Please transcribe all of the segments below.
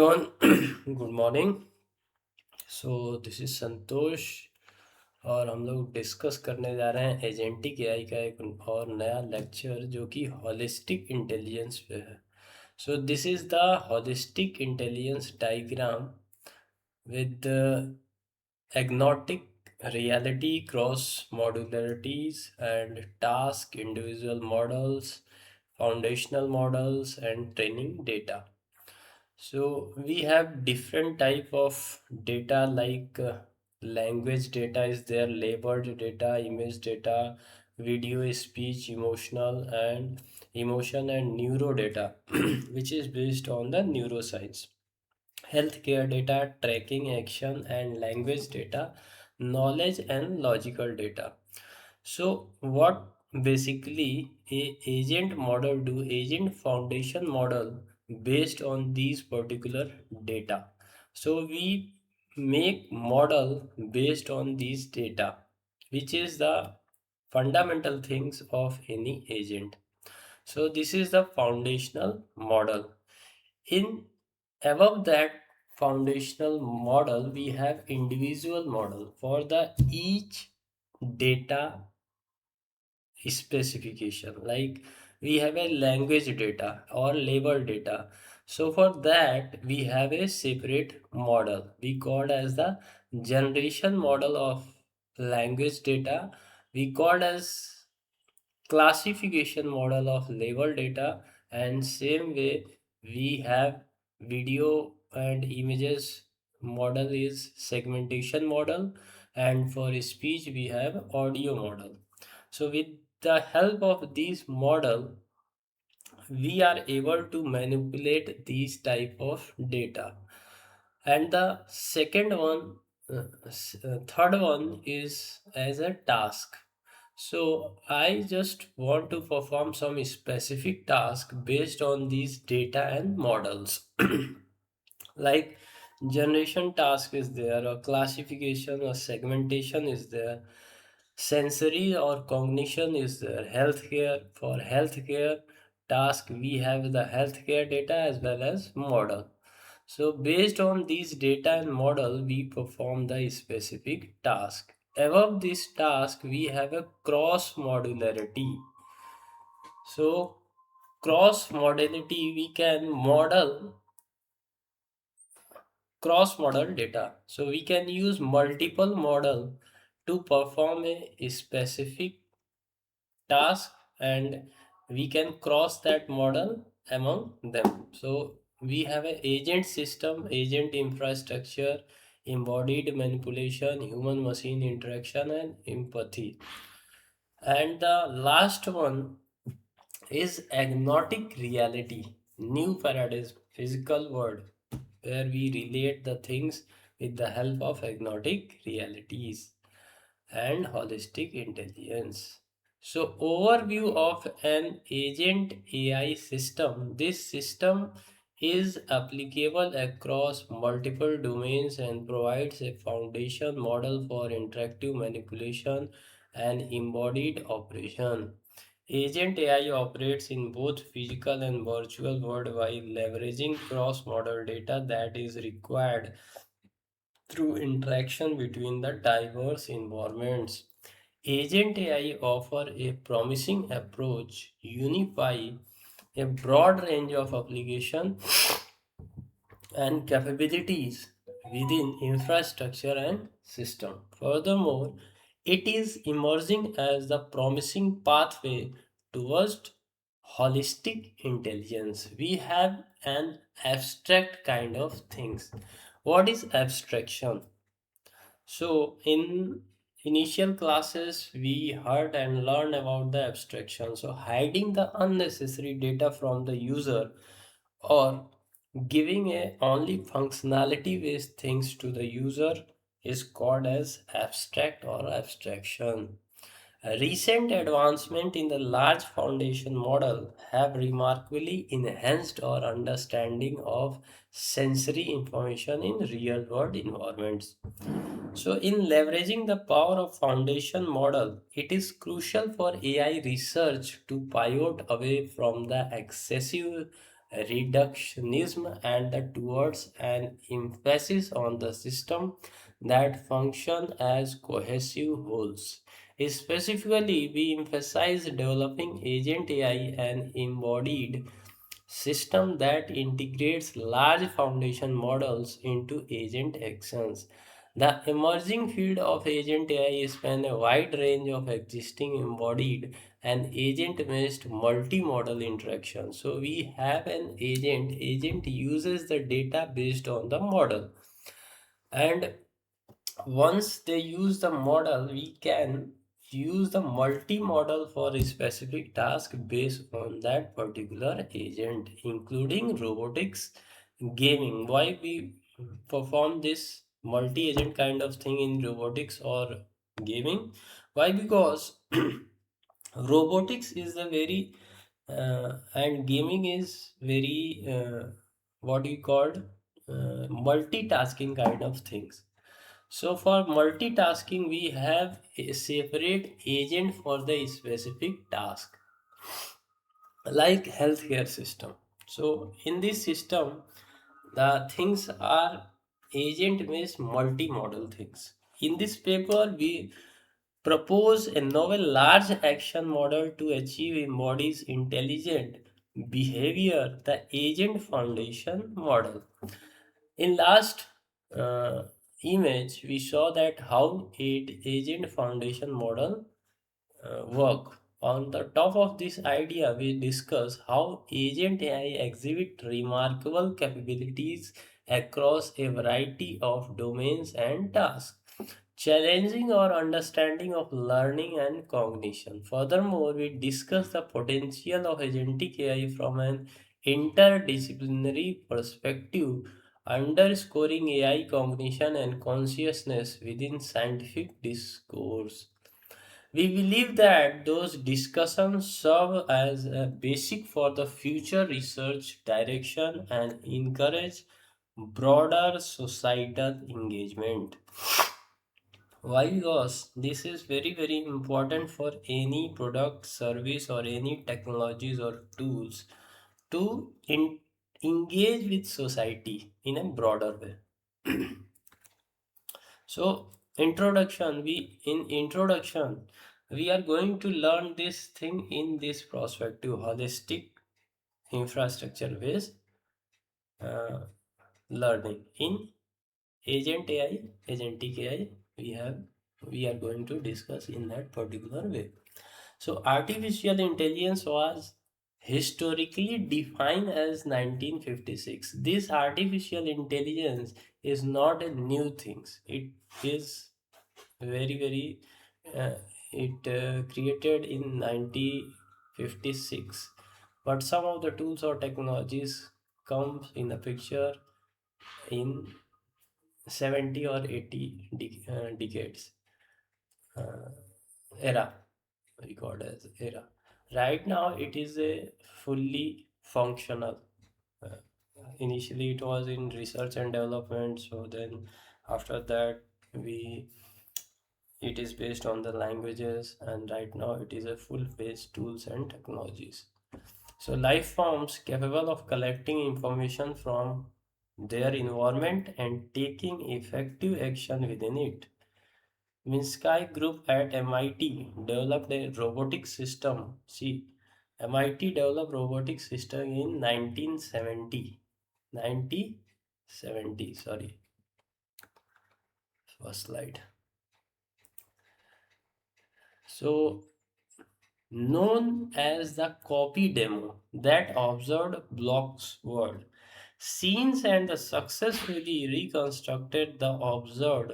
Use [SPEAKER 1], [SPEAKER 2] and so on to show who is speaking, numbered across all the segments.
[SPEAKER 1] everyone. Good morning. This is Santosh और हम लोग डिस्कस करने जा रहे हैं एजेंटिक एआई का एक और नया लेक्चर जो कि हॉलिस्टिक इंटेलिजेंस पे है। This is the holistic intelligence diagram with agnostic reality cross modularities and task individual models, foundational models and training data. We have different type of data like language data is there, labeled data, image data, video, speech, emotion and neuro data, which is based on the neuroscience. Healthcare data, tracking action and language data, knowledge and logical data. What basically a agent model do, agent foundation model based on these particular data. We make model based on these data, which is the fundamental things of any agent. This is the foundational model. In above that foundational model, we have individual model for the each data specification. Like we have a language data or label data. For that we have a separate model we called as the generation model of language data. We called as classification model of label data, and same way we have video and images model is segmentation model, and for speech we have audio model. With the help of these model we are able to manipulate these type of data. And the second one third one is as a task. I just want to perform some specific task based on these data and models. Like generation task is there, or classification or segmentation is there, sensory or cognition is there, healthcare. For healthcare task we have the healthcare data as well as model. Based on these data and model we perform the specific task. Above this task we have a cross modularity. So cross modality, we can model cross model data. We can use multiple model to perform a specific task, and we can cross that model among them. We have an agent system, agent infrastructure, embodied manipulation, human machine interaction and empathy. And the last one is agnostic reality, new paradigm, physical world, where we relate the things with the help of agnostic realities and holistic intelligence. Overview of an agent AI system. This system is applicable across multiple domains and provides a foundation model for interactive manipulation and embodied operation. Agent AI operates in both physical and virtual world while leveraging cross-model data that is required through interaction between the diverse environments. Agent AI offer a promising approach, unify a broad range of application and capabilities within infrastructure and system. Furthermore, it is emerging as the promising pathway towards holistic intelligence. We have an abstract kind of things. What is abstraction? In initial classes, we heard and learned about the abstraction. Hiding the unnecessary data from the user, or giving a only functionality based things to the user, is called as abstract or abstraction. A recent advancement in the large foundation model have remarkably enhanced our understanding of sensory information in real world environments. In leveraging the power of foundation model, it is crucial for AI research to pivot away from the excessive reductionism and towards an emphasis on the system that function as cohesive wholes. Specifically, we emphasize developing agent AI and embodied system that integrates large foundation models into agent actions. The emerging field of agent AI spans a wide range of existing embodied and agent-based multimodal interactions. So we have an agent. Agent uses the data based on the model, and once they use the model, we can use the multi-model for a specific task based on that particular agent, including robotics, gaming. Why we perform this multi-agent kind of thing in robotics or gaming? Why? Because robotics is a very and gaming is very what you called multitasking kind of things. So for multitasking, we have a separate agent for the specific task, like healthcare system. So in this system, the things are agent based multimodal things. In this paper, we propose a novel large action model to achieve embodies intelligent behavior, the agent foundation model. In last uh, image, we saw that how agent foundation model work. On the top of this idea, we discuss how agent AI exhibit remarkable capabilities across a variety of domains and tasks, challenging our understanding of learning and cognition. Furthermore, we discuss the potential of agentic AI from an interdisciplinary perspective, underscoring AI cognition and consciousness within scientific discourse. We believe that those discussions serve as a basic for the future research direction and encourage broader societal engagement. Why? Because this is very, very important for any product, service, or any technologies or tools to engage with society in a broader way. So, introduction, we are going to learn this thing in this perspective, holistic infrastructure based uh, learning in agentic AI. We have we are going to discuss in that particular way. So, artificial intelligence was historically defined as 1956. This artificial intelligence is not a new thing. It is very, very it created in 1956. But some of the tools or technologies comes in the picture in 70 or 80 decades uh, era, we call it as era. Right now, it is a fully functional. Uh, Initially, it was in research and development. So then, after that, we it is based on the languages, and right now, it is a full-fledged tools and technologies. So, life forms capable of collecting information from their environment and taking effective action within it. Minsky Group at MIT developed a robotic system. See, MIT developed robotic system in 1970. 1970, sorry, first slide. So, known as the copy demo that observed Block's world scenes and successfully reconstructed the observed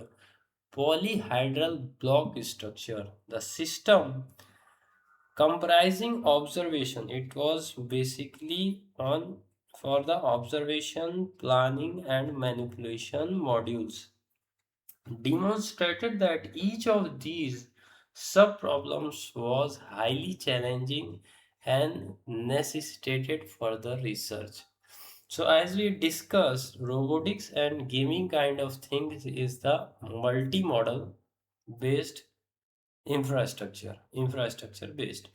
[SPEAKER 1] polyhedral block structure. The system comprising observation, it was basically on for the observation, planning, and manipulation modules, demonstrated that each of these sub-problems was highly challenging and necessitated further research. So as we discussed, robotics and gaming kind of things is the multi-model based infrastructure based.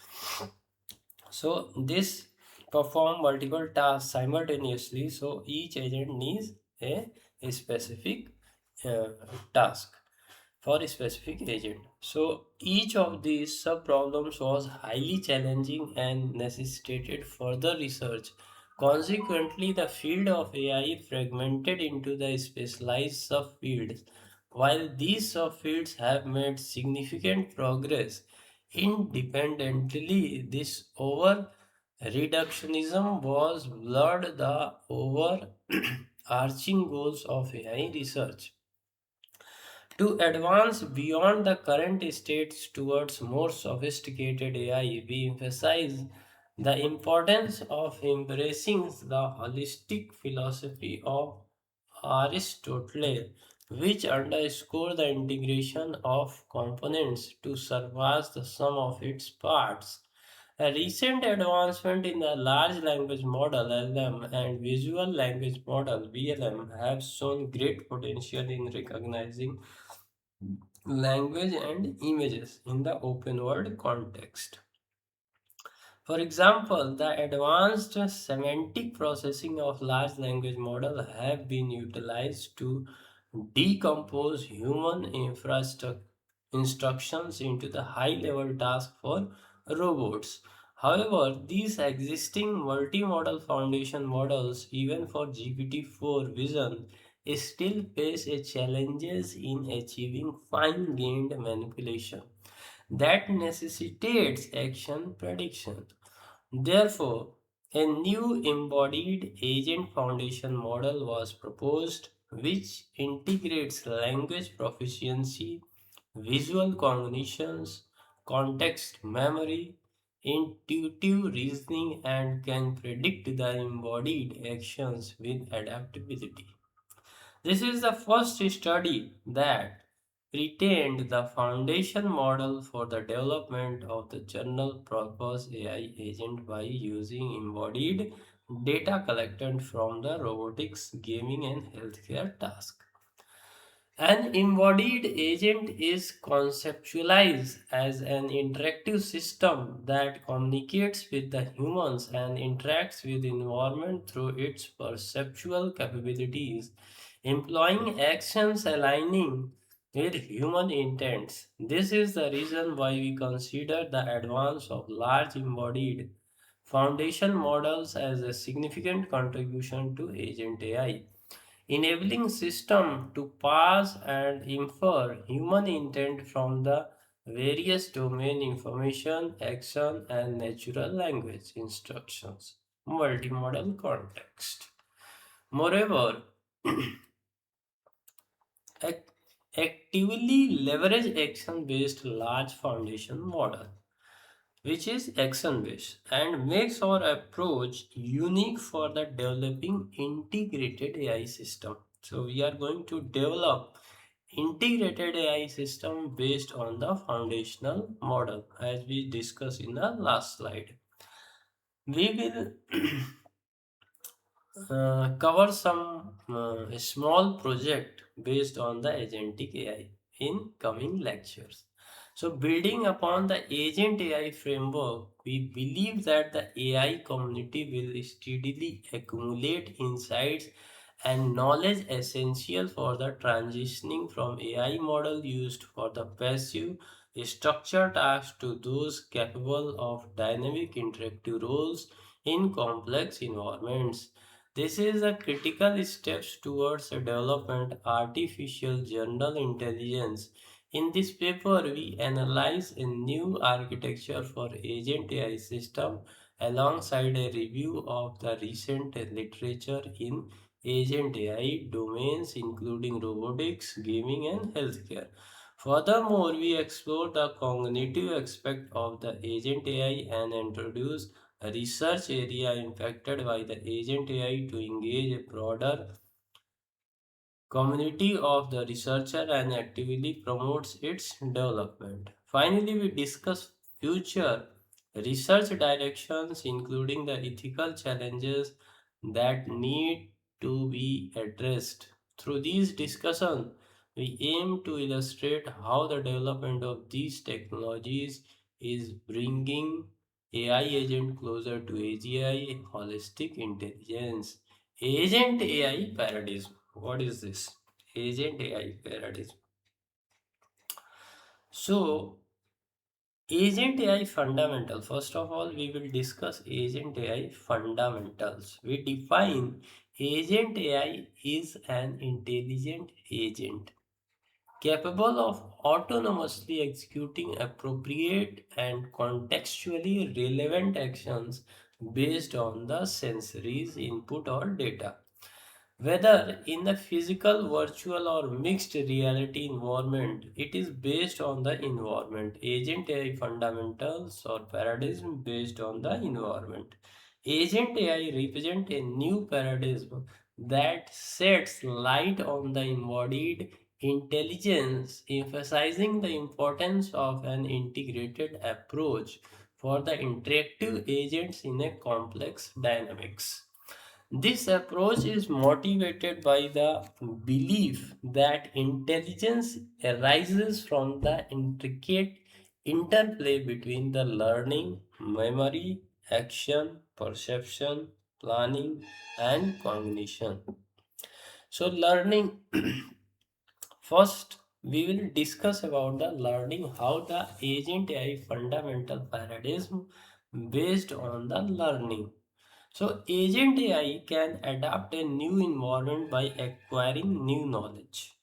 [SPEAKER 1] So this perform multiple tasks simultaneously, so each agent needs a specific uh, task for a specific agent. So each of these sub-problems was highly challenging and necessitated further research. Consequently, the field of AI fragmented into the specialized subfields. While these subfields have made significant progress independently, this over reductionism was blurred the overarching goals of AI research. To advance beyond the current states towards more sophisticated AI, we emphasize the importance of embracing the holistic philosophy of Aristotle, which underscore the integration of components to surpass the sum of its parts. A recent advancement in the large language model (LM) and visual language model (VLM) have shown great potential in recognizing language and images in the open world context. For example, the advanced semantic processing of large language models have been utilized to decompose human instructions into the high-level tasks for robots. However, these existing multimodal foundation models, even for GPT-4 vision, still face a challenges in achieving fine-grained manipulation that necessitates action prediction. Therefore, a new embodied agent foundation model was proposed, which integrates language proficiency, visual cognitions, context memory, intuitive reasoning, and can predict the embodied actions with adaptability. This is the first study that retained the foundation model for the development of the general purpose AI agent by using embodied data collected from the robotics, gaming, and healthcare tasks. An embodied agent is conceptualized as an interactive system that communicates with the humans and interacts with the environment through its perceptual capabilities, employing actions aligning with human intents. This is the reason why we consider the advance of large embodied foundation models as a significant contribution to agent AI, enabling system to pass and infer human intent from the various domain information, action, and natural language instructions. Multimodal context. Moreover, ac- actively leverage action-based large foundation model, which is action based, and makes our approach unique for the developing integrated AI system. So we are going to develop integrated AI system based on the foundational model as we discussed in the last slide. We will cover some small project based on the agentic AI in coming lectures. So, building upon the agent AI framework, we believe that the AI community will steadily accumulate insights and knowledge essential for the transitioning from AI model used for the passive structured tasks to those capable of dynamic interactive roles in complex environments. This is a critical steps towards a development artificial general intelligence. In this paper, we analyze a new architecture for agent AI system alongside a review of the recent literature in agent AI domains including robotics, gaming, and healthcare. Furthermore, we explore the cognitive aspect of the agent AI and introduce a research area impacted by the agent AI to engage a broader community of the researcher and actively promotes its development. Finally, we discuss future research directions, including the ethical challenges that need to be addressed. Through these discussions, we aim to illustrate how the development of these technologies is bringing AI agent closer to AGI, holistic intelligence. Agent AI paradigm. What is this? Agent AI paradigm. So, Agent AI fundamental. First of all, we will discuss Agent AI fundamentals. We define Agent AI is an intelligent agent capable of autonomously executing appropriate and contextually relevant actions based on the sensory's input or data. Whether in the physical, virtual, or mixed reality environment, it is based on the environment. Agent AI fundamentals or paradigm based on the environment. Agent AI represent a new paradigm that sets light on the embodied intelligence, emphasizing the importance of an integrated approach for the interactive agents in a complex dynamics. This approach is motivated by the belief that intelligence arises from the intricate interplay between the learning, memory, action, perception, planning, and cognition. So, learning first, we will discuss about the learning how the agent AI fundamental paradigm based on the learning. So, Agent AI can adapt a new environment by acquiring new knowledge.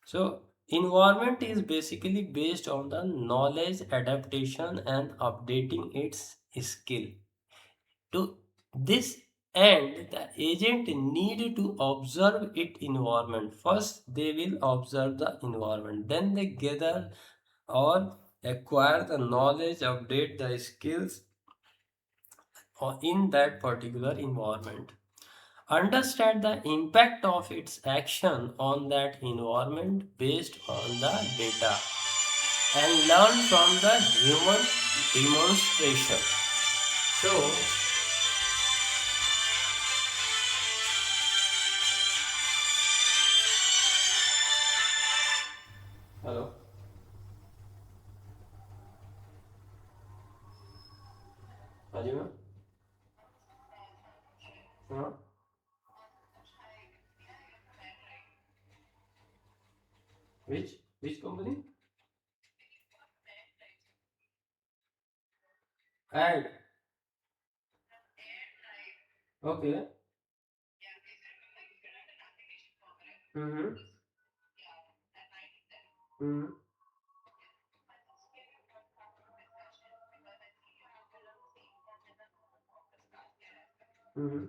[SPEAKER 1] So, environment is basically based on the knowledge adaptation and updating its skill. To this end, the agent need to observe its environment. First, they will observe the environment. Then they gather or acquire the knowledge, update the skills in that particular environment. Understand the impact of its action on that environment based on the data and learn from the human demonstration. So, hello, Ajima? Huh? Which company? And okay. Mm-hmm. Mm-hmm. Mm-hmm.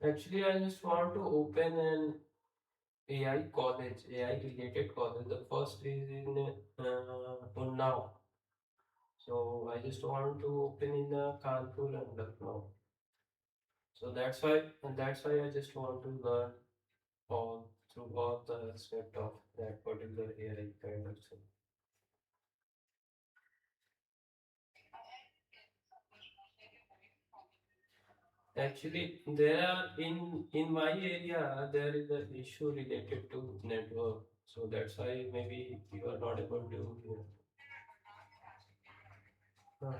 [SPEAKER 1] Actually, I just want to open an AI college, AI related college. The first is in Unnao. So I just want to open in Kanpur and Lucknow. So that's why I just want to learn all through all the aspect of that particular AI kind of thing. Actually, there are in my area there is an issue related to network. So that's why maybe you are not able to hear. Huh.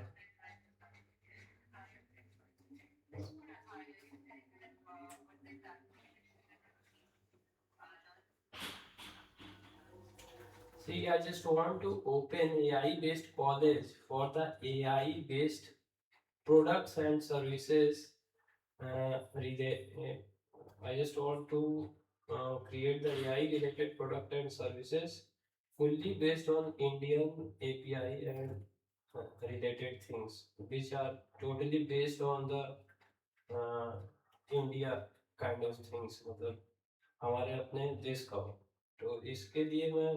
[SPEAKER 1] See, I just want to open AI based college for the AI based products and services. I just want to create the AI related product and services fully based on Indian API and related things, which are totally based on the uh, India kind of things, मतलब हमारे अपने देश का हो। तो इसके लिए मैं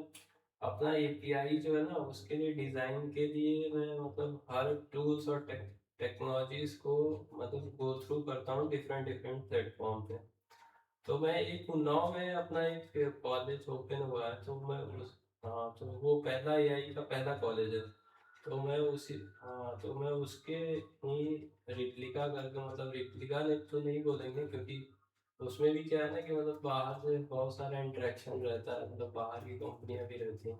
[SPEAKER 1] अपना एपीआई जो है ना उसके लिए डिज़ाइन के लिए मैं मतलब हर टूल्स और टेक्नोलॉजीज को मतलब गो थ्रू करता हूँ डिफरेंट डिफरेंट प्लेटफॉर्म पे। तो मैं एक उन्नाव में अपना एक कॉलेज ओपन हुआ है तो मैं उस हाँ तो वो पहला एआई का पहला कॉलेज है। तो मैं उसी हाँ, तो मैं उसके ही रिप्लिका करके, मतलब रिप्लिका नहीं तो नहीं बोलेंगे, क्योंकि उसमें भी क्या है ना कि मतलब बाहर से बहुत सारा इंटरेक्शन रहता है, मतलब बाहर की कंपनियां भी रहती हैं।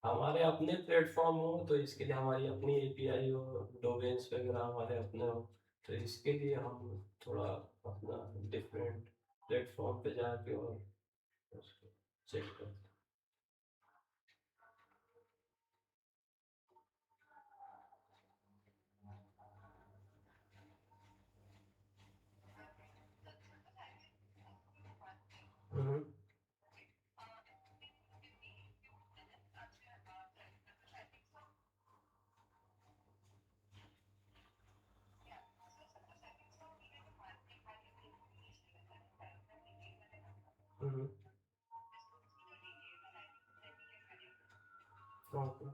[SPEAKER 1] हमारे अपने प्लेटफॉर्म हो तो इसके लिए हमारी अपनी एपीआई हो, डोमेन्स वगैरह हमारे अपने हो, तो इसके लिए हम थोड़ा अपना डिफरेंट प्लेटफॉर्म पे जाके और उसको चेक करते हैं। हम्म। ओके।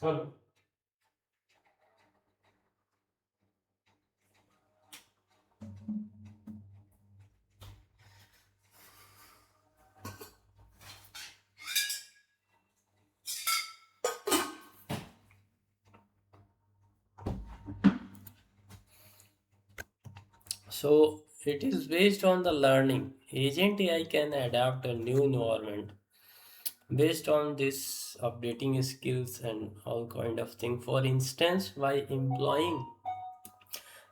[SPEAKER 1] चलो। So it is based on the learning. Agent AI can adapt a new environment based on this updating skills and all kind of thing. For instance, by employing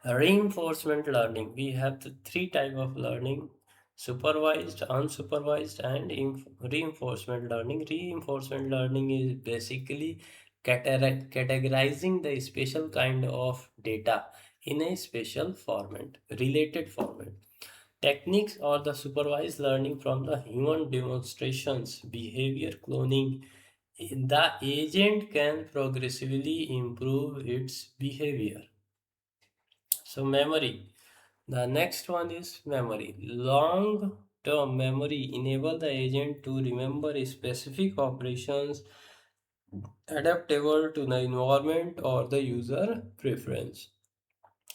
[SPEAKER 1] reinforcement learning, we have the three type of learning: supervised, unsupervised, and reinforcement learning. Reinforcement learning is basically categorizing the special kind of data in a special format, related format. Techniques or the supervised learning from the human demonstrations, behavior cloning. The agent can progressively improve its behavior. So memory. The next one is memory. Long term memory enable the agent to remember specific operations adaptable to the environment or the user preference.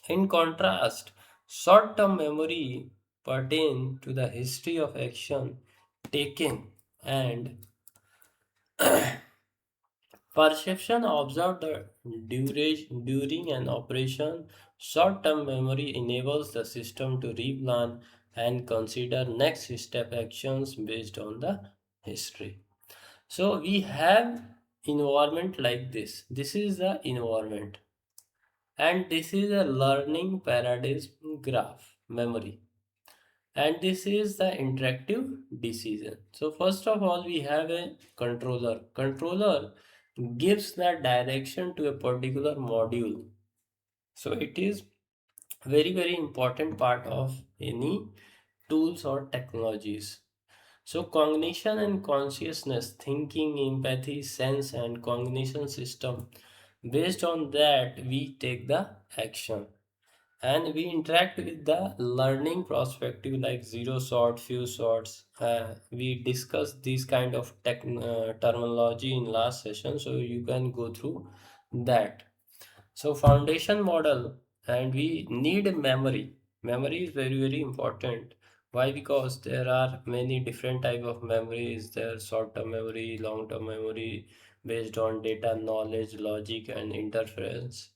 [SPEAKER 1] In contrast, short term memory pertain to the history of action taken and perception observed during an operation. Short-term memory enables the system to replan and consider next step actions based on the history. So we have environment like this. This is the environment, and this is a learning paradigm graph memory, and this is the interactive decision. So first of all, we have a controller gives the direction to a particular module. So it is very important part of any tools or technologies. So cognition and consciousness, thinking, empathy, sense and cognition system, based on that we take the action, and we interact with the learning perspective like zero shot, few shots. We discussed this kind of terminology in last session, so you can go through that. So foundation model, and we need memory. Memory is very important. Why? Because there are many different type of memories. There short term memory, long term memory, based on data, knowledge, logic and interference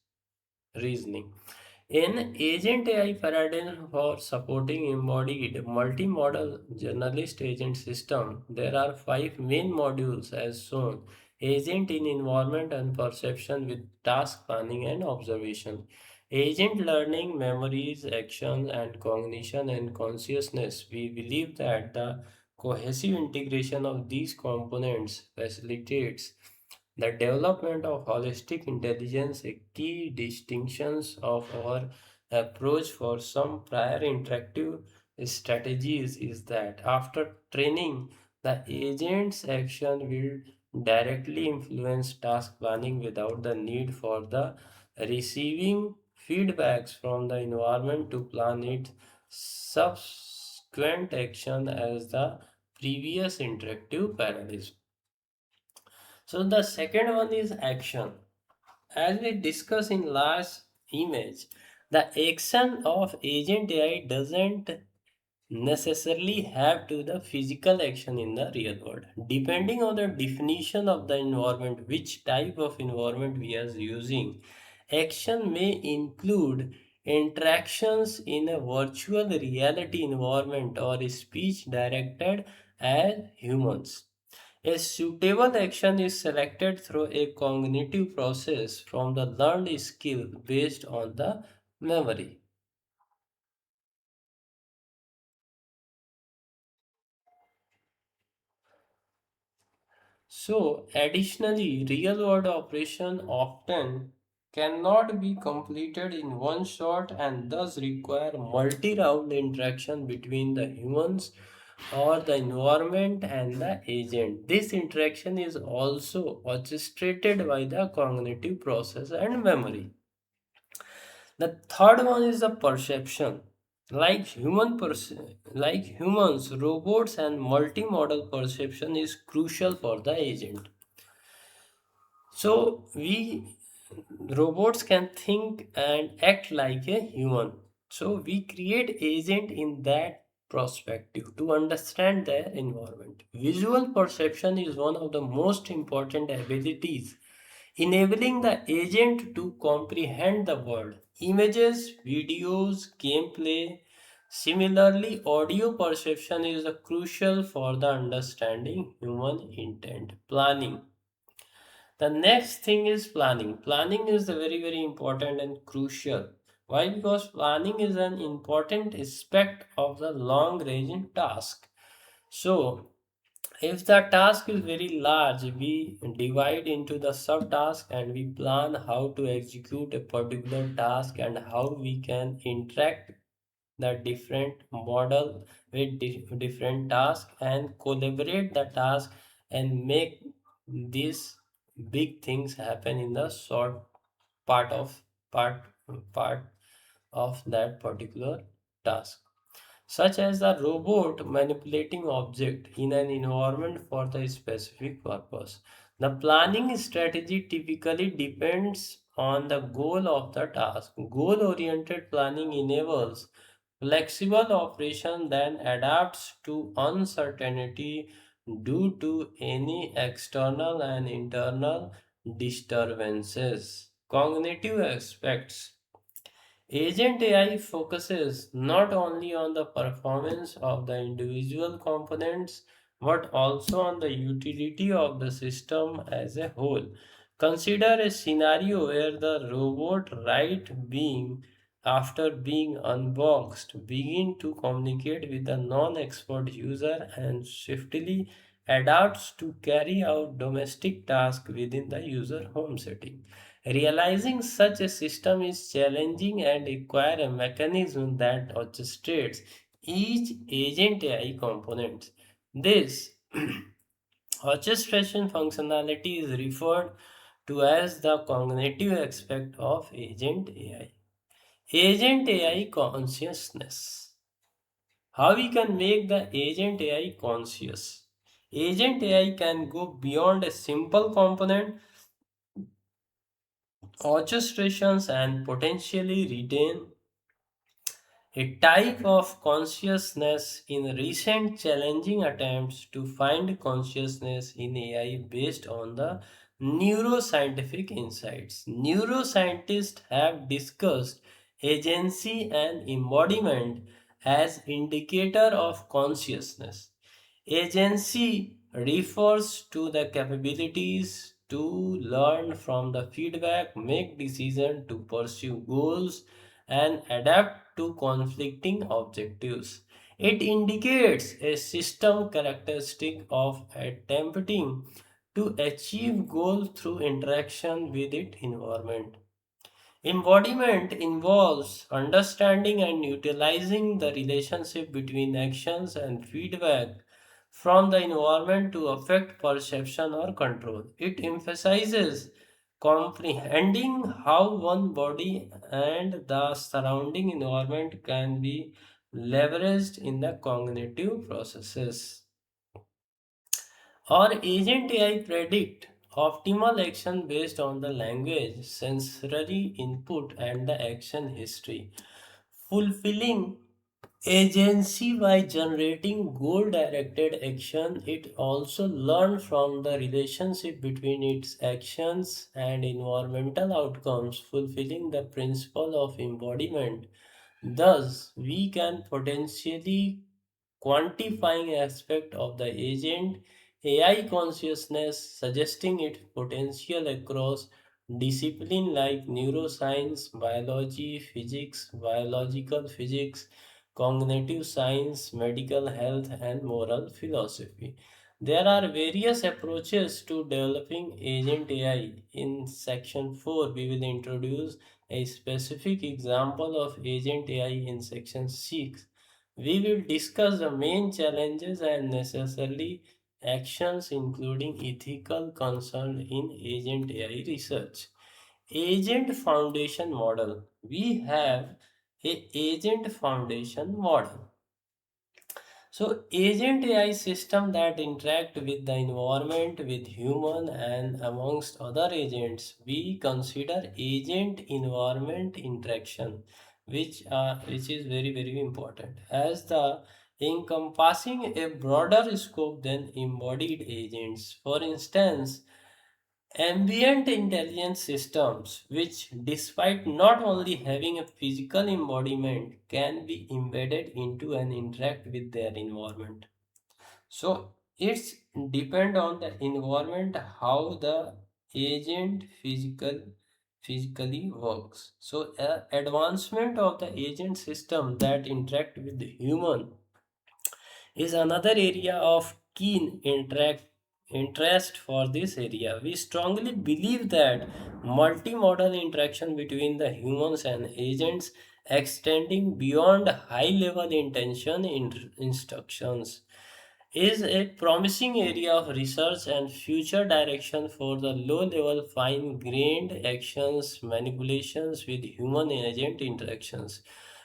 [SPEAKER 1] reasoning. In Agent AI paradigm for supporting embodied multi-model journalist agent system, there are five main modules as shown. Agent in environment and perception with task planning and observation. Agent learning, memories, action and cognition and consciousness. We believe that the cohesive integration of these components facilitates the development of holistic intelligence. A key distinctions of our approach for some prior interactive strategies is that after training, the agent's action will directly influence task planning without the need for the receiving feedbacks from the environment to plan its subsequent action as the previous interactive parallelism. So the second one is action. As we discussed in last image, the action of agent AI doesn't necessarily have to the physical action in the real world. Depending on the definition of the environment, which type of environment we are using, action may include interactions in a virtual reality environment or speech directed at humans. A suitable action is selected through a cognitive process from the learned skill based on the memory. So, additionally, real world operation often cannot be completed in one shot and thus require multi round interaction between the humans or the environment and the agent. This interaction is also orchestrated by the cognitive process and memory. The third one is the perception. Like humans, robots and multimodal perception is crucial for the agent. So we robots can think and act like a human. So we create agent in that perspective to understand their environment. Visual perception is one of the most important abilities enabling the agent to comprehend the world. Images, videos, gameplay. Similarly, audio perception is crucial for the understanding human intent. Planning. The next thing is planning. Planning is the very important and crucial. Why? Because planning is an important aspect of the long range task. So, if the task is very large, we divide into the subtask and we plan how to execute a particular task and how we can interact the different model with different tasks and collaborate the task and make these big things happen in the short part of part part of that particular task, such as the robot manipulating object in an environment for the specific purpose. The planning strategy typically depends on the goal of the task. Goal oriented planning enables flexible operation that adapts to uncertainty due to any external and internal disturbances. Cognitive aspects. Agent AI focuses not only on the performance of the individual components but also on the utility of the system as a whole. Consider a scenario where the robot right being after being unboxed begin to communicate with the non-expert user and swiftly adapts to carry out domestic tasks within the user home setting. Realizing such a system is challenging and require a mechanism that orchestrates each agent AI component. This orchestration functionality is referred to as the cognitive aspect of agent AI. Agent AI consciousness. How we can make the agent AI conscious? Agent AI can go beyond a simple component orchestrations and potentially retain a type of consciousness in recent challenging attempts to find consciousness in AI based on the neuroscientific insights. Neuroscientists have discussed agency and embodiment as indicator of consciousness. Agency refers to the capabilities to learn from the feedback, make decisions to pursue goals, and adapt to conflicting objectives. It indicates a system characteristic of attempting to achieve goals through interaction with its environment. Embodiment involves understanding and utilizing the relationship between actions and feedback from the environment to affect perception or control. It emphasizes comprehending how one body and the surrounding environment can be leveraged in the cognitive processes. Or agent AI predict optimal action based on the language, sensory input, and the action history, fulfilling agency by generating goal directed action. It also learns from the relationship between its actions and environmental outcomes, fulfilling the principle of embodiment. Thus, we can potentially quantifying aspect of the agent AI consciousness, suggesting its potential across discipline like neuroscience, biology, physics, biological physics, cognitive science, medical health, and moral philosophy. There are various approaches to developing agent AI. In section 4, we will introduce a specific example of agent AI. In section 6, we will discuss the main challenges and necessary actions, including ethical concern in agent AI research. Agent foundation model. We have a agent foundation model. So agent AI system that interact with the environment, with human and amongst other agents. We consider agent environment interaction, which is very important, as the encompassing a broader scope than embodied agents. For instance, ambient intelligence systems, which, despite not only having a physical embodiment, can be embedded into and interact with their environment. So it's depend on the environment how the agent physically works. So advancement of the agent system that interact with the human is another area of keen interest for this area. We strongly believe that multimodal interaction between the humans and agents extending beyond high level intention instructions is a promising area of research and future direction for the low level fine grained actions manipulations with human agent interactions.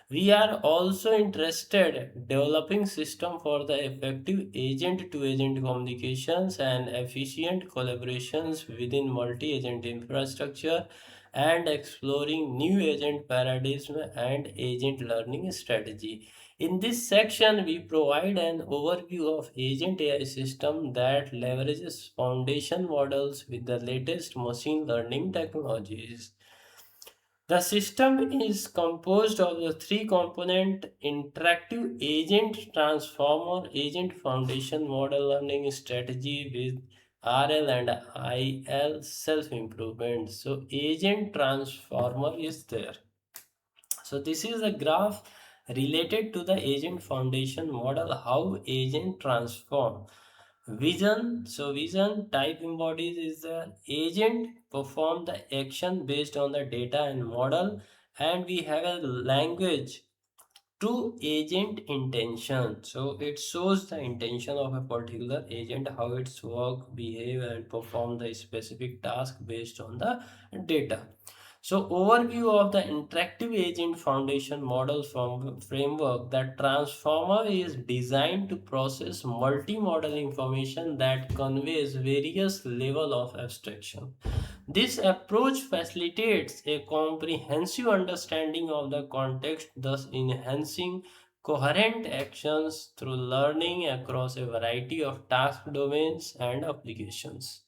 [SPEAKER 1] We are also interested developing system for the effective agent to agent communications and efficient collaborations within multi-agent infrastructure, and exploring new agent paradigms and agent learning strategy. In this section, we provide an overview of agent AI system that leverages foundation models with the latest machine learning technologies. The system is composed of the three component interactive agent transformer, agent foundation model learning strategy with RL and IL self improvement. So agent transformer is there. So this is a graph related to the agent foundation model, how agent transform. Vision, so vision type embodies is the agent perform the action based on the data and model, and we have a language to agent intention. So it shows the intention of a particular agent, how its work, behave, and perform the specific task based on the data. So overview of the interactive agent foundation model from framework. That transformer is designed to process multi-model information that conveys various level of abstraction. This approach facilitates a comprehensive understanding of the context, thus enhancing coherent actions through learning across a variety of task domains and applications.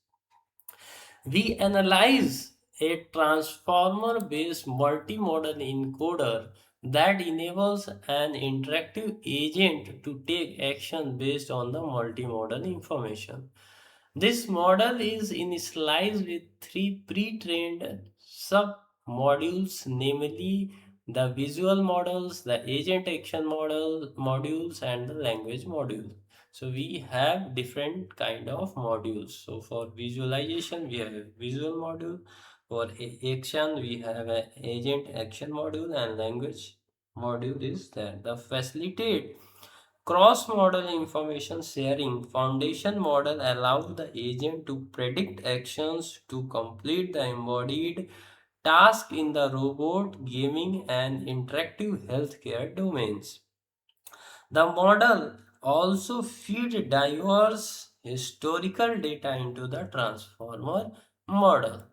[SPEAKER 1] We analyze a transformer based multimodal encoder that enables an interactive agent to take action based on the multimodal information. This model is initialized with three pre-trained sub-modules, namely the visual models, the agent action model modules, and the language module. So we have different kind of modules. So for visualization, we have a visual module. For action, we have an agent action module, and language module is there. The facilitate Cross-model information sharing. Foundation model allow the agent to predict actions to complete the embodied task in the robot, gaming, and interactive healthcare domains. The model also feed diverse historical data into the transformer model.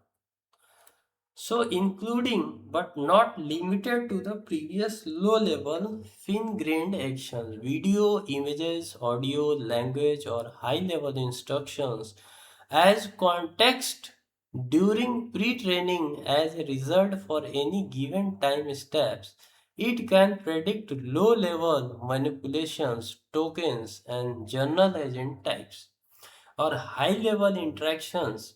[SPEAKER 1] So, including but not limited to the previous low level fine grained actions, video, images, audio, language, or high level instructions as context during pre training as a result for any given time steps. It can predict low level manipulations, tokens, and journal agent types or high level interactions.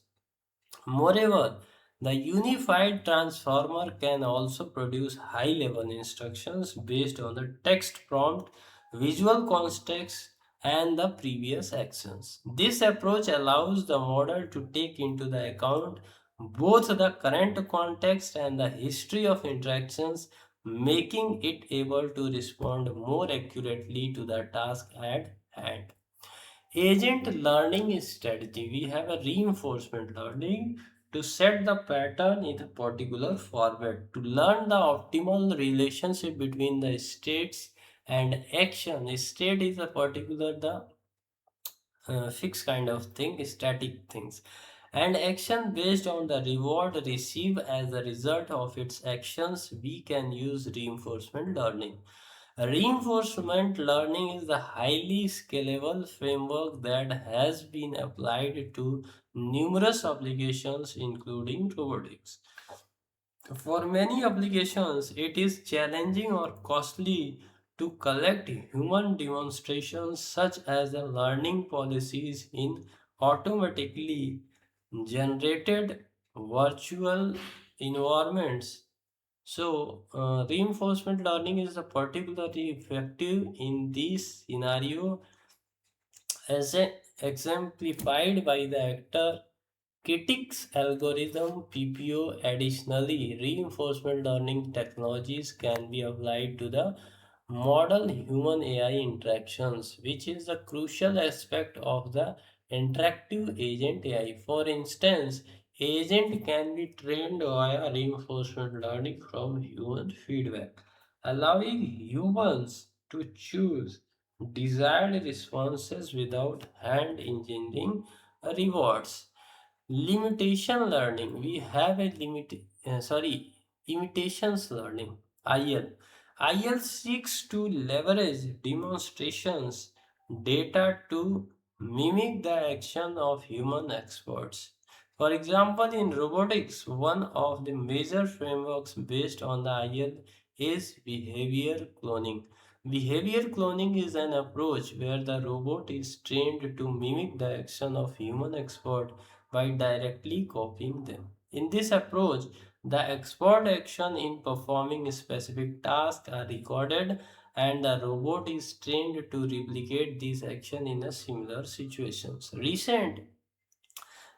[SPEAKER 1] Moreover, the unified transformer can also produce high-level instructions based on the text prompt, visual context, and the previous actions. This approach allows the model to take into the account both the current context and the history of interactions, making it able to respond more accurately to the task at hand. Agent learning strategy. We have a reinforcement learning to set the pattern in a particular format. To learn the optimal relationship between the states and action. State is a particular the fixed kind of thing, static things. And action based on the reward received as a result of its actions, we can use reinforcement learning. Reinforcement learning is a highly scalable framework that has been applied to numerous applications, including robotics. For many applications, it is challenging or costly to collect human demonstrations such as the learning policies in automatically generated virtual environments. So, reinforcement learning is particularly effective in this scenario as exemplified by the actor Critics algorithm PPO. Additionally, reinforcement learning technologies can be applied to the model human AI interactions, which is a crucial aspect of the interactive agent AI. For instance, agent can be trained via reinforcement learning from human feedback, allowing humans to choose desired responses without hand engineering rewards. Limitation learning. We have a imitations learning. IL. IL seeks to leverage demonstrations data to mimic the action of human experts. For example, in robotics, one of the major frameworks based on the IL is behavior cloning. Behavior cloning is an approach where the robot is trained to mimic the action of human expert by directly copying them. In this approach, the expert action in performing specific tasks are recorded and the robot is trained to replicate these actions in a similar situations. Recent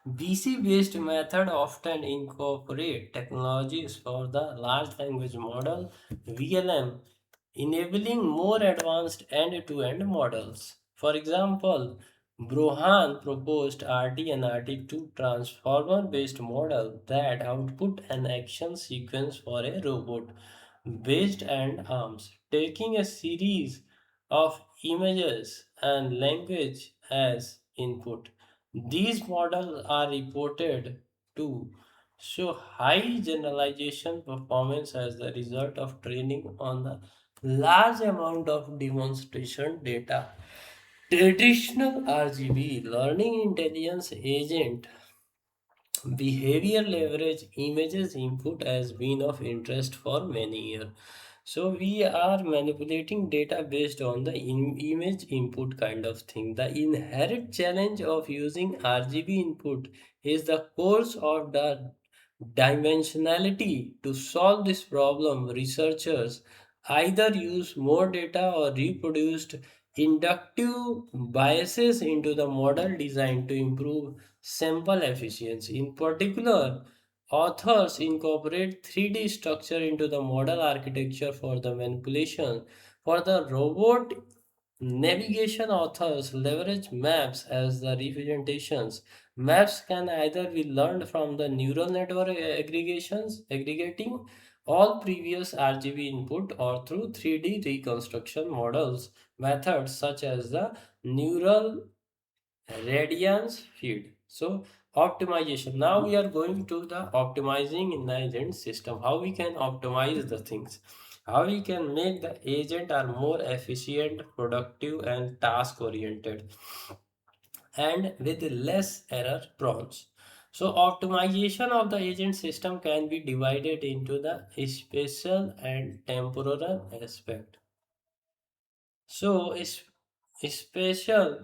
[SPEAKER 1] BC-based method often incorporate technologies for the large language model VLM, enabling more advanced end-to-end models. For example, Brohan proposed RT and RT2 transformer-based model that output an action sequence for a robot based and arms, taking a series of images and language as input. These models are reported to show high generalization performance as the result of training on the large amount of demonstration data. Traditional RGB learning intelligence agent behavior leverage images input has been of interest for many years. So we are manipulating data based on the image input kind of thing. The inherent challenge of using RGB input is the course of the dimensionality. To solve this problem, researchers either use more data or reproduced inductive biases into the model design to improve sample efficiency. In particular, authors incorporate 3D structure into the model architecture for the manipulation. For the robot Navigation authors leverage maps as the representations. Maps can either be learned from the neural network aggregating all previous RGB input or through 3D reconstruction models methods such as the neural radiance feed. So optimization. Now we are going to the optimizing in the agent system. How we can optimize the things. How we can make the agent are more efficient, productive, and task oriented, and with less error prone. So optimization of the agent system can be divided into the spatial and temporal aspect. So spatial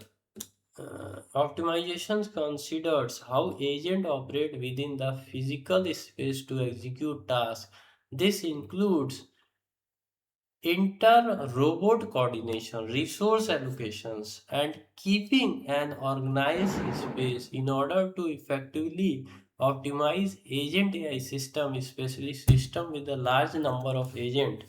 [SPEAKER 1] optimization considers how agents operate within the physical space to execute tasks. This includes inter-robot coordination, resource allocations, and keeping an organized space in order to effectively optimize agent AI system, especially system with a large number of agents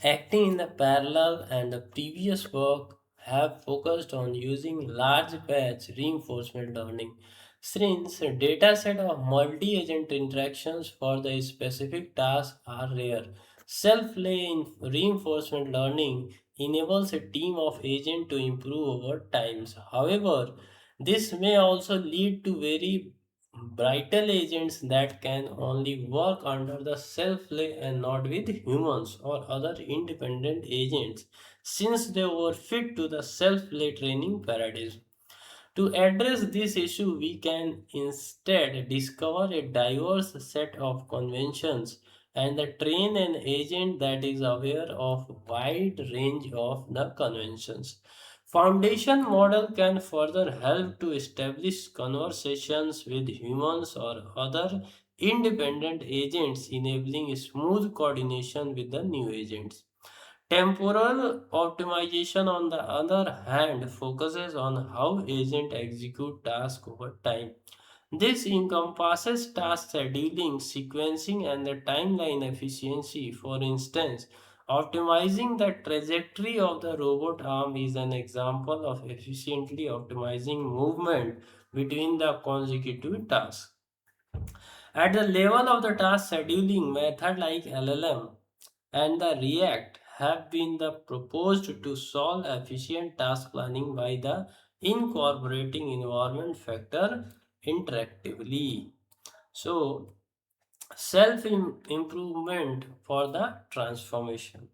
[SPEAKER 1] acting in the parallel, and the previous work have focused on using large batch reinforcement learning. Since dataset of multi-agent interactions for the specific task are rare, self-reinforcement learning enables a team of agents to improve over times. However, this may also lead to very brittle agents that can only work under the self-play and not with humans or other independent agents, since they were fit to the self-play training paradigm. To address this issue, we can instead discover a diverse set of conventions and train an agent that is aware of wide range of the conventions. Foundation model can further help to establish conversations with humans or other independent agents, enabling smooth coordination with the new agents. Temporal optimization, on the other hand, focuses on how agents execute tasks over time. This encompasses task scheduling, sequencing, and the timeline efficiency. For instance, optimizing the trajectory of the robot arm is an example of efficiently optimizing movement between the consecutive tasks. At the level of the task scheduling, method like LLM and the React have been the proposed to solve efficient task planning by the incorporating environment factor interactively. So self improvement for the transformation.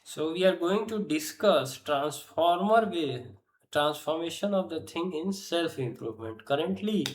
[SPEAKER 1] So we are going to discuss transformation of the thing in self improvement. Currently,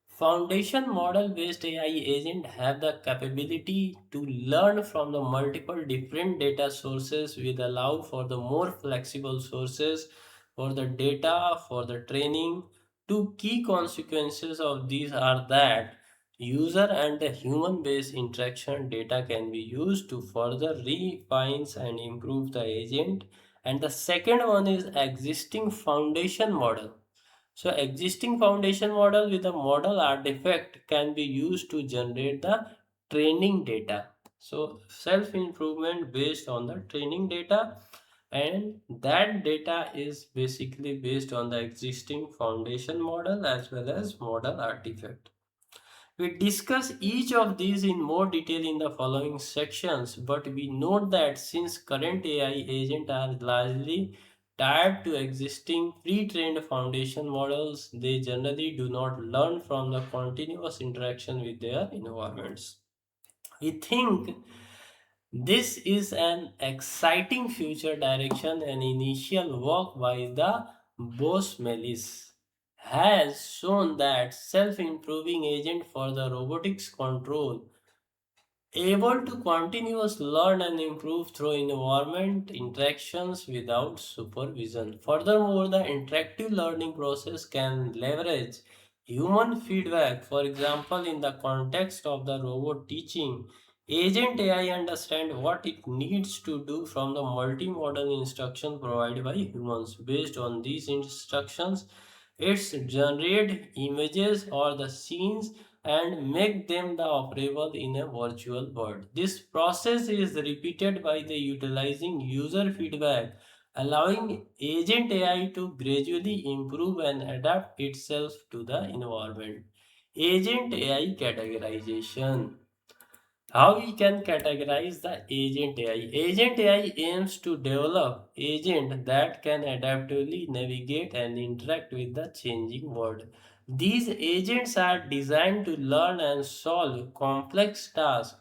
[SPEAKER 1] foundation model based AI agent have the capability to learn from the multiple different data sources, which allow for the more flexible sources for the data for the training. Two key consequences of these are that user and the human based interaction data can be used to further refine and improve the agent. And the second one is existing foundation model. So existing foundation model with a model artifact can be used to generate the training data. So self improvement based on the training data, and that data is basically based on the existing foundation model as well as model artifact. We discuss each of these in more detail in the following sections, but we note that since current AI agents are largely tied to existing pre-trained foundation models, they generally do not learn from the continuous interaction with their environments. We think this is an exciting future direction, and initial work by the Bosmelis has shown that self-improving agent for the robotics control able to continuous learn and improve through environment interactions without supervision. Furthermore, the interactive learning process can leverage human feedback. For example, in the context of the robot teaching, agent AI understand what it needs to do from the multimodal instruction provided by humans. Based on these instructions, it's generate images or the scenes and make them the operable in a virtual world. This process is repeated by the utilizing user feedback allowing agent AI to gradually improve and adapt itself to the environment. Agent AI categorization. How we can categorize the agent AI? Agent AI aims to develop agent that can adaptively navigate and interact with the changing world. These agents are designed to learn and solve complex tasks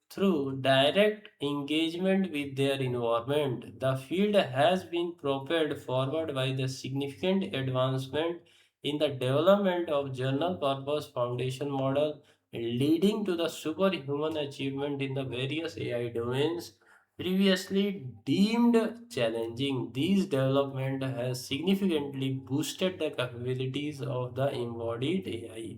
[SPEAKER 1] through direct engagement with their environment. The field has been propelled forward by the significant advancement in the development of general purpose foundation model, leading to the superhuman achievement in the various AI domains previously deemed challenging. These development has significantly boosted the capabilities of the embodied AI.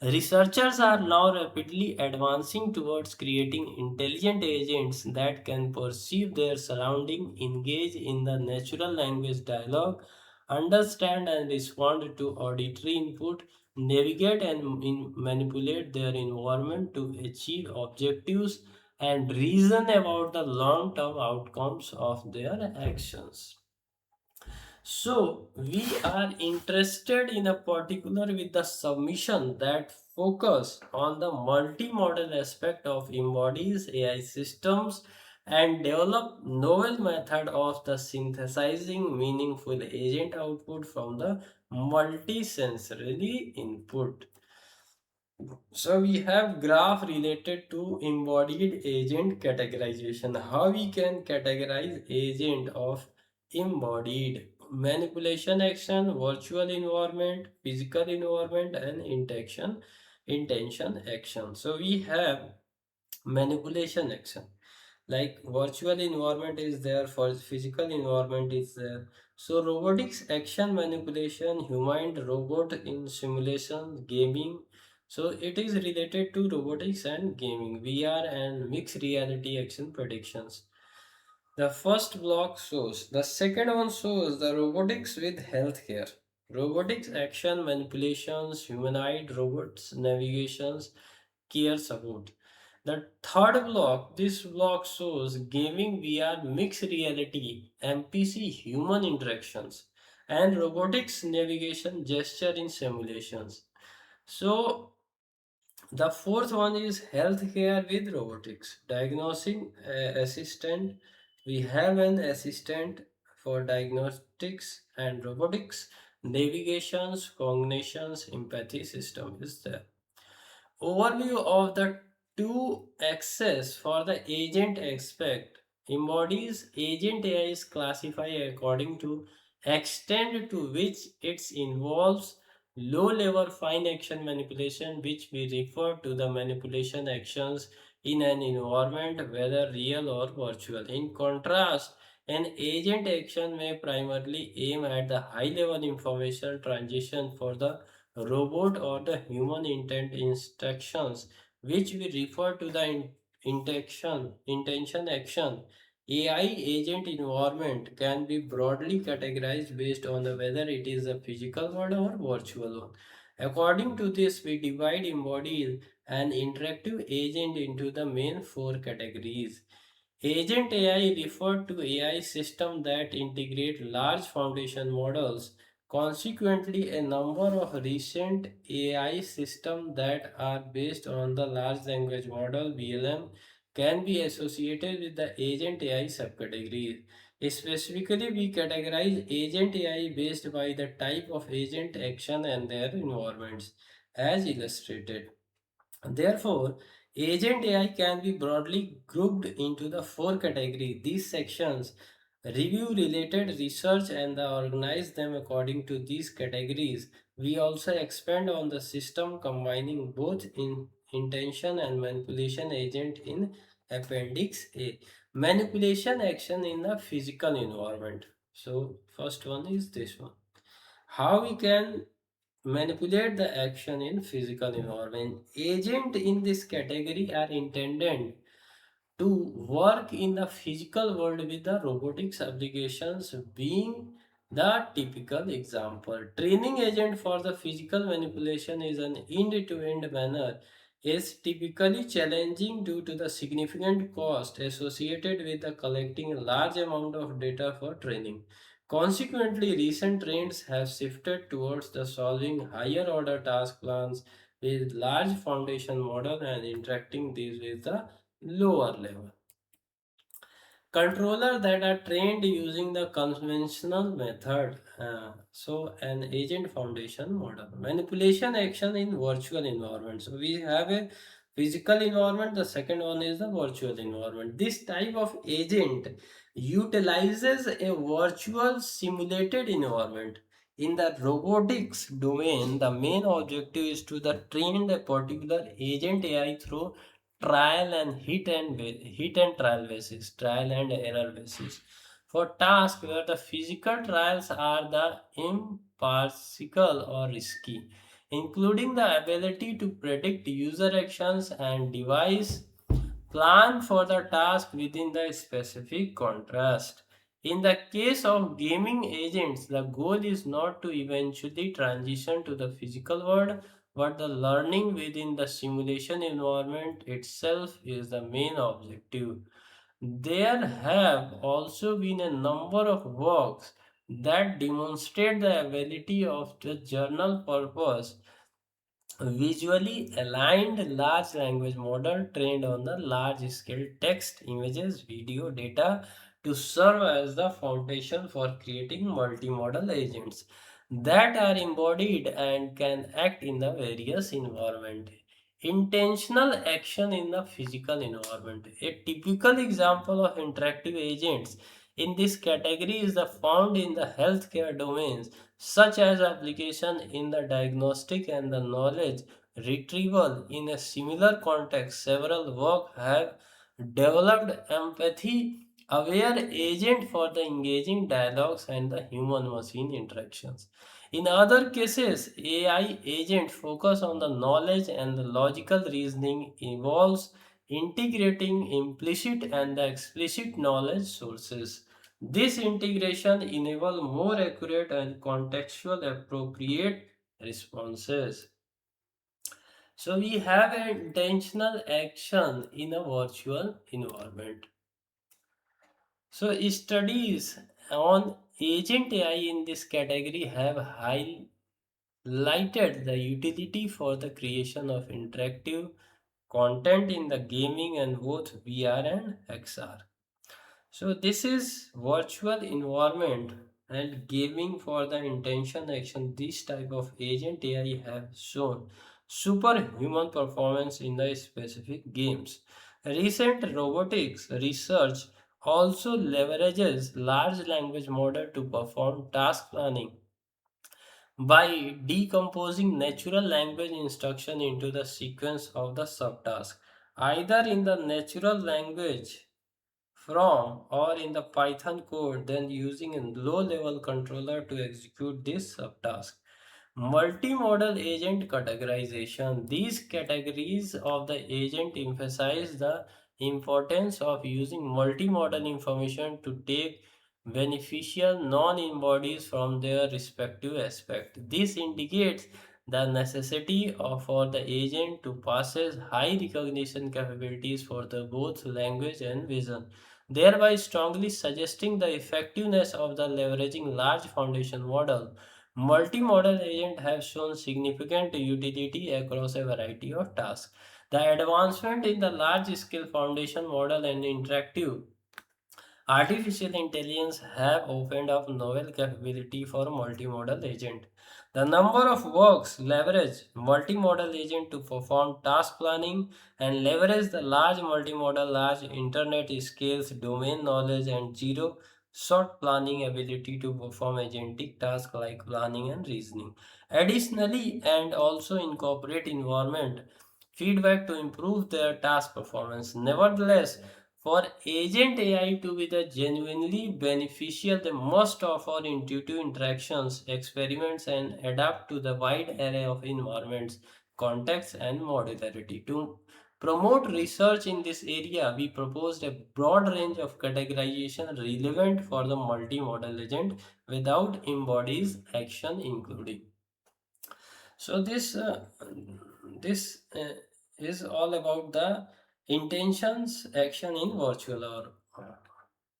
[SPEAKER 1] Researchers are now rapidly advancing towards creating intelligent agents that can perceive their surrounding, engage in the natural language dialogue, understand and respond to auditory input, navigate and manipulate their environment to achieve objectives, and reason about the long term outcomes of their actions. So we are interested in a particular with the submission that focus on the multi-model aspect of embodies AI systems and develop novel method of the synthesizing meaningful agent output from the multi-sensory input. So we have graph related to embodied agent categorization. How we can categorize agent of embodied manipulation action, virtual environment, physical environment, and intention action. So we have manipulation action like virtual environment is there for physical environment is there. So robotics action manipulation humanoid robot in simulation gaming, so it is related to robotics and gaming, VR and mixed reality action predictions. The first block shows. The second one shows the robotics with healthcare. Robotics action manipulations, humanoid robots, navigations, care support. The third block, this block shows gaming VR mixed reality, MPC human interactions, and robotics navigation gesture in simulations. So the fourth one is healthcare with robotics. Diagnosing assistant. We have an assistant for diagnostics and robotics. Navigations, cognitions, empathy system is there. Overview of the two axes for the agent aspect embodies agent AI is classified according to extent to which it involves low level fine action manipulation, which we refer to the manipulation actions in an environment whether real or virtual. In contrast, an agent action may primarily aim at the high level information transition for the robot or the human intent instructions, which we refer to the intention action. AI agent environment can be broadly categorized based on the whether it is a physical one or virtual one. According to this, we divide embodied and interactive agent into the main four categories. Agent AI referred to AI systems that integrate large foundation models. Consequently, a number of recent AI systems that are based on the large language model (BLM) can be associated with the agent AI subcategories. Specifically, we categorize agent AI based by the type of agent action and their environments, as illustrated. Therefore, agent AI can be broadly grouped into the four categories. These sections review related research and organize them according to these categories. We also expand on the system combining both in intention and manipulation agent in Appendix A. Manipulation action in the physical environment. So, first one is this one. How we can manipulate the action in physical environment. Agent in this category are intended to work in the physical world with the robotics applications being the typical example. Training agent for the physical manipulation is an end-to-end manner is typically challenging due to the significant cost associated with the collecting a large amount of data for training. Consequently, recent trends have shifted towards the solving higher order task plans with large foundation model and interacting these with the lower level controller that are trained using the conventional method. So an agent foundation model manipulation action in virtual environment. So we have a physical environment, the second one is the virtual environment. This type of agent utilizes a virtual simulated environment. In the robotics domain, the main objective is to the train a particular agent AI through trial and hit and trial basis, trial and error basis. For tasks where the physical trials are the impartial or risky, including the ability to predict user actions and device plan for the task within the specific contrast. In the case of gaming agents, the goal is not to eventually transition to the physical world, but the learning within the simulation environment itself is the main objective. There have also been a number of works that demonstrate the ability of the journal purpose visually aligned large language model trained on the large scale text, images, video data to serve as the foundation for creating multimodal agents that are embodied and can act in the various environment. Intentional action in the physical environment. A typical example of interactive agents in this category is the found in the healthcare domains, such as application in the diagnostic and the knowledge retrieval. In a similar context, several work have developed empathy aware agent for the engaging dialogues and the human machine interactions. In other cases, AI agent focus on the knowledge and the logical reasoning involves integrating implicit and the explicit knowledge sources. This integration enables more accurate and contextual appropriate responses. So we have an intentional action in a virtual environment. So studies on agent AI in this category have highlighted the utility for the creation of interactive content in the gaming and both VR and XR. So this is virtual environment and gaming for the intention action. This type of agent AI have shown superhuman performance in the specific games. Recent robotics research also leverages large language model to perform task planning by decomposing natural language instruction into the sequence of the subtask, either in the natural language from or in the Python code, then using a low level controller to execute this subtask. Multimodal agent categorization. These categories of the agent emphasize the importance of using multimodal information to take beneficial non-embodies from their respective aspect. This indicates the necessity for the agent to possess high recognition capabilities for the both language and vision, thereby strongly suggesting the effectiveness of the leveraging large foundation model. Multimodal agents have shown significant utility across a variety of tasks. The advancement in the large-scale foundation model and interactive artificial intelligence have opened up novel capability for multimodal agent. The number of works leverage multimodal agent to perform task planning and leverage the large multimodal large internet scales domain knowledge and zero shot planning ability to perform agentic tasks like planning and reasoning. Additionally, and also incorporate environment feedback to improve their task performance. Nevertheless, for agent AI to be the genuinely beneficial, they must offer intuitive interactions, experiments, and adapt to the wide array of environments, contexts, and modularity. To promote research in this area, we proposed a broad range of categorization relevant for the multimodal agent without embodies action including. So this is all about the intentions action in virtual or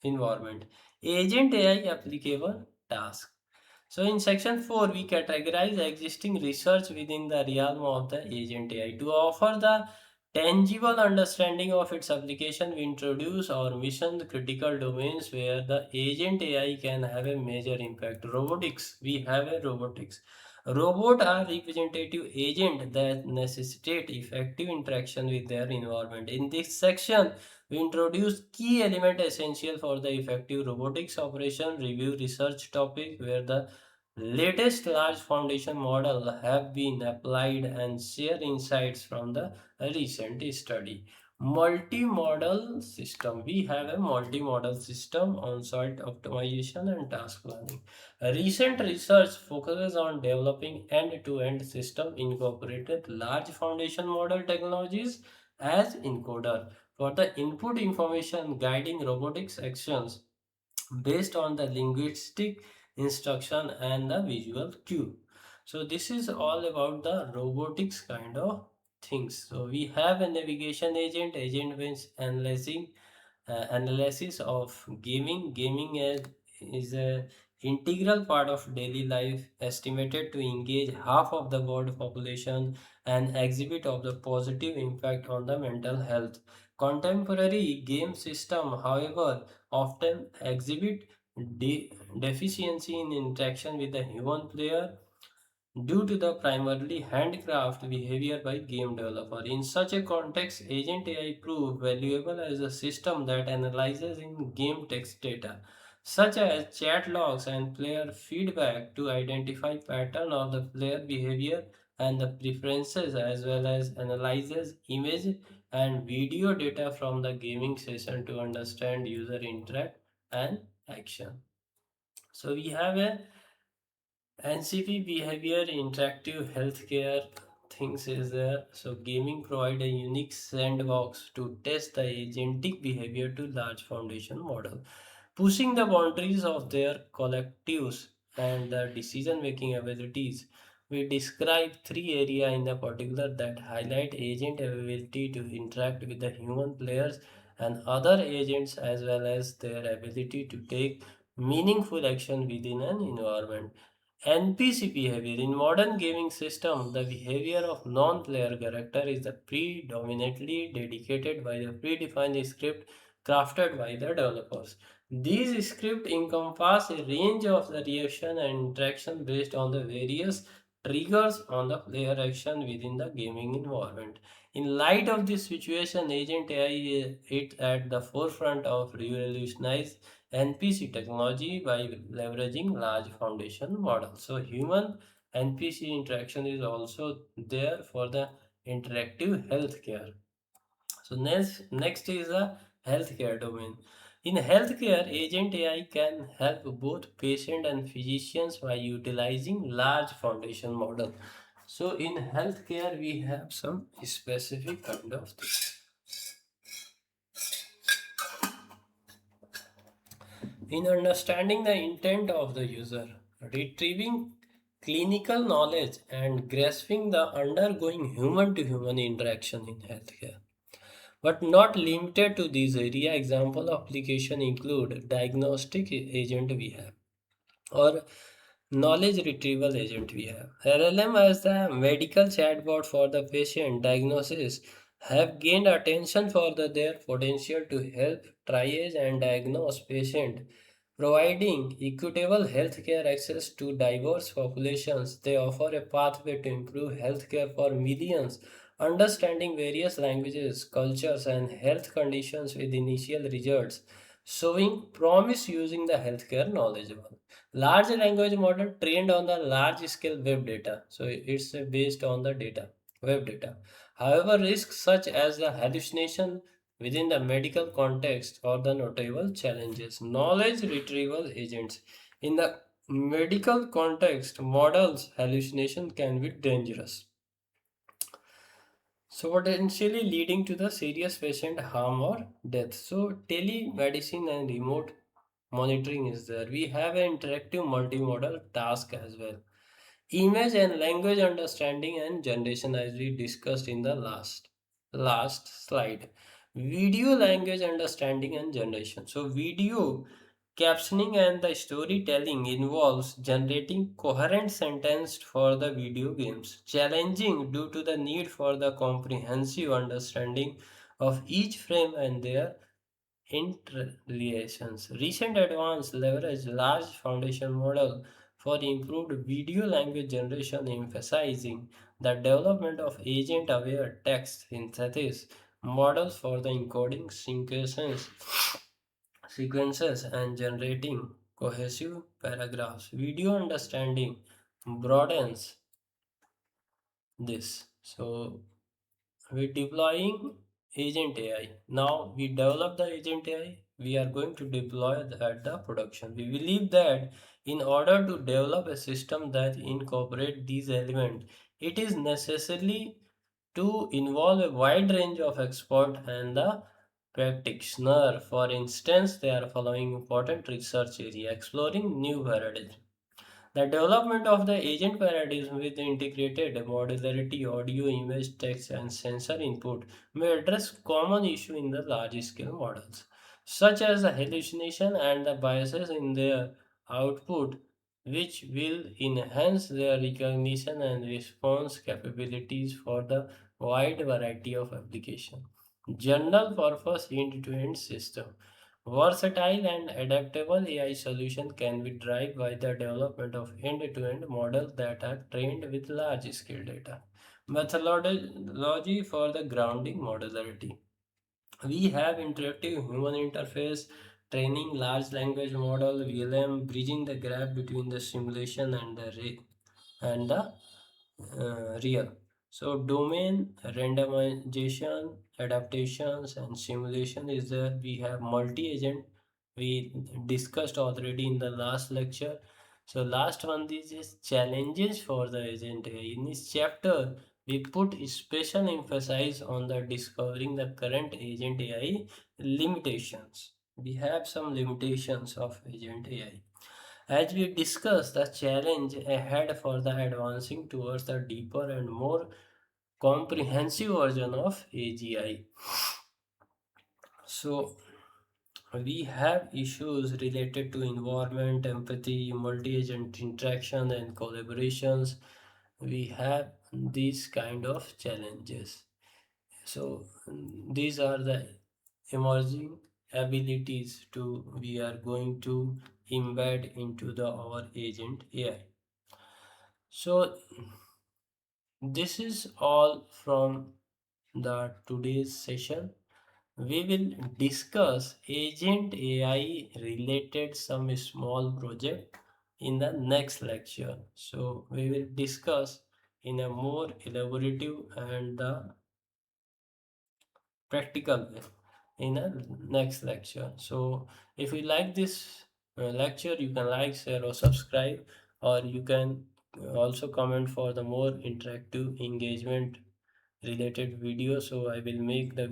[SPEAKER 1] environment. Agent AI applicable task. So in section 4, we categorize existing research within the realm of the agent AI. To offer the tangible understanding of its application, we introduce our mission critical domains where the agent AI can have a major impact. Robotics, we have a robotics. Robots are representative agents that necessitate effective interaction with their environment. In this section, we introduce key element essential for the effective robotics operation, review research topic where the latest large foundation model have been applied and share insights from the recent study. Multi-model system. We have a multi-model system on site optimization and task planning. Recent research focuses on developing end-to-end system incorporated large foundation model technologies as encoder for the input information guiding robotics actions based on the linguistic instruction and the visual cue. So this is all about the robotics kind of things. So we have a navigation agent, agent means analysis of gaming. Gaming is a integral part of daily life, estimated to engage half of the world population and exhibit of the positive impact on the mental health. Contemporary game system, however, often exhibit deficiency in interaction with the human player due to the primarily handcraft behavior by game developer. In such a context, Agent AI proved valuable as a system that analyzes in-game text data, such as chat logs and player feedback to identify pattern of the player behavior and the preferences, as well as analyzes image and video data from the gaming session to understand user interact and action. So we have a NCP behavior interactive healthcare things is there. So gaming provide a unique sandbox to test the agentic behavior to large foundation model, pushing the boundaries of their collectives and the decision making abilities. We describe three areas in the particular that highlight agent ability to interact with the human players and other agents as well as their ability to take meaningful action within an environment. NPC behavior. In modern gaming system, the behavior of non-player character is the predominantly dedicated by the predefined script crafted by the developers. These scripts encompass a range of the reaction and interaction based on the various triggers on the player action within the gaming environment. In light of this situation, Agent AI is at the forefront of revolutionize NPC technology by leveraging large foundation models. So human NPC interaction is also there for the interactive healthcare. So next is the healthcare domain. In healthcare, agent AI can help both patient and physicians by utilizing large foundation model. So in healthcare, we have some specific kind of things. In understanding the intent of the user, retrieving clinical knowledge and grasping the undergoing human to human interaction in healthcare. But not limited to these area, example application include diagnostic agent we have or knowledge retrieval agent we have. LLM as the medical chatbot for the patient diagnosis have gained attention for their potential to help triage and diagnose patient, providing equitable healthcare access to diverse populations. They offer a pathway to improve healthcare for millions, understanding various languages, cultures, and health conditions with initial results, showing promise using the healthcare knowledgeable. Large language model trained on the large scale web data. So it's based on the data, web data. However, risks such as the hallucination within the medical context or the notable challenges. Knowledge retrieval agents. In the medical context, models hallucination can be dangerous. So potentially leading to the serious patient harm or death. So telemedicine and remote monitoring is there. We have an interactive multimodal task as well. Image and language understanding and generation as we discussed in the last. last slide. Video language understanding and generation. So video captioning and the storytelling involves generating coherent sentence for the video games, challenging due to the need for the comprehensive understanding of each frame and their interrelations. Recent advances leverage large foundation model for improved video language generation, emphasizing the development of agent-aware text synthesis models for the encoding sequences and generating cohesive paragraphs. Video understanding broadens this. So we're deploying agent AI. Now we develop the agent AI, we are going to deploy at the production. We believe that in order to develop a system that incorporate these elements, it is necessary to involve a wide range of expert and the practitioner. For instance, they are following important research area, exploring new paradigms. The development of the agent paradigm with integrated modularity, audio, image, text, and sensor input may address common issues in the large-scale models, such as the hallucination and the biases in their output, which will enhance their recognition and response capabilities for the wide variety of applications. General purpose end-to-end system. Versatile and adaptable AI solution can be driven by the development of end-to-end models that are trained with large-scale data. Methodology for the grounding modularity. We have interactive human interface training large language model VLM, bridging the gap between the simulation and the real. So domain randomization, adaptations, and simulation is there. We have multi-agent. We discussed already in the last lecture. So last one, this is challenges for the agent AI. In this chapter, we put special emphasis on the discovering the current agent AI limitations. We have some limitations of agent AI. As we discussed, the challenge ahead for the advancing towards the deeper and more comprehensive version of AGI. So we have issues related to environment, empathy, multi-agent interaction and collaborations. We have these kind of challenges. So these are the emerging abilities to we are going to embed into the our agent AI. So this is all from the today's session. We will discuss agent AI related some small project in the next lecture. So we will discuss in a more elaborative and the practical way in a next lecture. So if you like this lecture, you can like, share or subscribe, or you can also comment for the more interactive engagement related video. So I will make the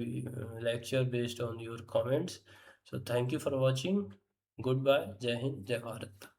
[SPEAKER 1] lecture based on your comments. So thank you for watching. Goodbye. Jai Hind, Jai Bharat.